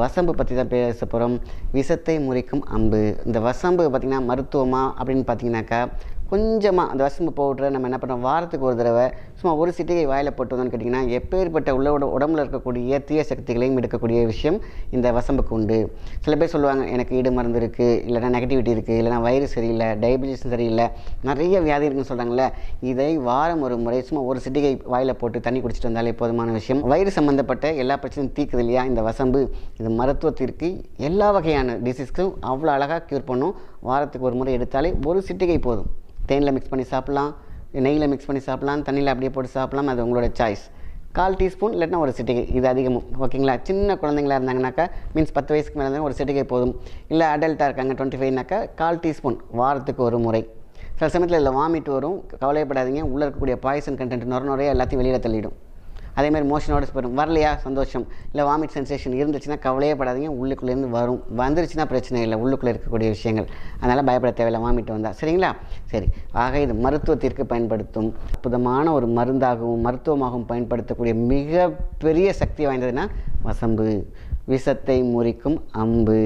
வசம்பு பற்றி தான் பேச போகிறோம். விஷத்தை முறிக்கும் அம்பு. இந்த வசம்பு பார்த்திங்கன்னா மருத்துவமா அப்படின்னு பார்த்தீங்கன்னாக்கா, கொஞ்சமாக அந்த வசம்பு பவுடரை நம்ம என்ன பண்ணுறோம், வாரத்துக்கு ஒரு தடவை சும்மா ஒரு சிட்டிகை வாயில் போட்டு வந்தோன்னு கேட்டிங்கன்னா, எப்பேற்பட்ட உடம்புல இருக்கக்கூடிய தீய சக்திகளையும் எடுக்கக்கூடிய விஷயம் இந்த வசம்புக்கு உண்டு. சில பேர் சொல்லுவாங்க, எனக்கு ஈடு மருந்து இருக்குது, இல்லைனா நெகட்டிவிட்டி இருக்குது, இல்லைனா வயிறு சரியில்லை, டயபிட்டிஸ் சரியில்லை, நிறைய வியாதி இருக்குன்னு சொல்கிறாங்களே. இதை வாரம் ஒரு முறை சும்மா ஒரு சிட்டிகை வாயில் போட்டு தண்ணி குடிச்சிட்டு வந்தாலே போதுமான விஷயம். வயிறு சம்மந்தப்பட்ட எல்லா பிரச்சனையும் தீக்குது இல்லையா இந்த வசம்பு. இது மருத்துவத்திற்கு எல்லா வகையான டிசீஸ்க்கும் அவ்வளோ அழகாக க்யூர் பண்ணும். வாரத்துக்கு ஒரு முறை எடுத்தாலே ஒரு சிட்டிகை போதும். தேனில் மிக்ஸ் பண்ணி சாப்பிட்லாம், நெய்யில் மிக்ஸ் பண்ணி சாப்பிட்லாம், தண்ணியில் அப்படியே போட்டு சாப்பிட்லாம். அது உங்களோட சாய்ஸ். 1/4 டீஸ்பூன் இல்லைனா ஒரு சிட்டிகை, இது அதிகமும். ஓகேங்களா? சின்ன குழந்தைங்களா இருந்தாங்கனாக்கா, மீன்ஸ் 10 வயசுக்கு மேலே இருந்தால் ஒரு சிட்டிகை போதும். இல்லை அடல்ட்டாக இருக்காங்க 25னாக்கா 1/4 டீஸ்பூன் வாரத்துக்கு ஒரு முறை. சில சமயத்தில் இதில் வாமிட் வரும், கவலைப்படாதீங்க. உள்ளே இருக்கக்கூடிய பாய்சன் கண்டென்ட் நுரைய எல்லாத்தையும் வெளியில் தள்ளிடும். அதேமாதிரி மோஷனோட வரும். வரலையா சந்தோஷம். இல்லை வாமிட் சென்சேஷன் இருந்துச்சுன்னா கவலையே படாதீங்க, உள்ளுக்குள்ளேருந்து வரும். வந்துருச்சுன்னா பிரச்சனை இல்லை, உள்ளுக்குள்ளே இருக்கக்கூடிய விஷயங்கள். அதனால் பயப்பட தேவையில்லை வாமிட் வந்தால். சரிங்களா? சரி. ஆக இது மருத்துவத்திற்கு பயன்படுத்தும் அற்புதமான ஒரு மருந்தாகவும் மருத்துவமாகவும் பயன்படுத்தக்கூடிய மிகப்பெரிய சக்தி வாய்ந்ததுன்னா வசம்பு. விஷத்தை முறிக்கும் அம்பு.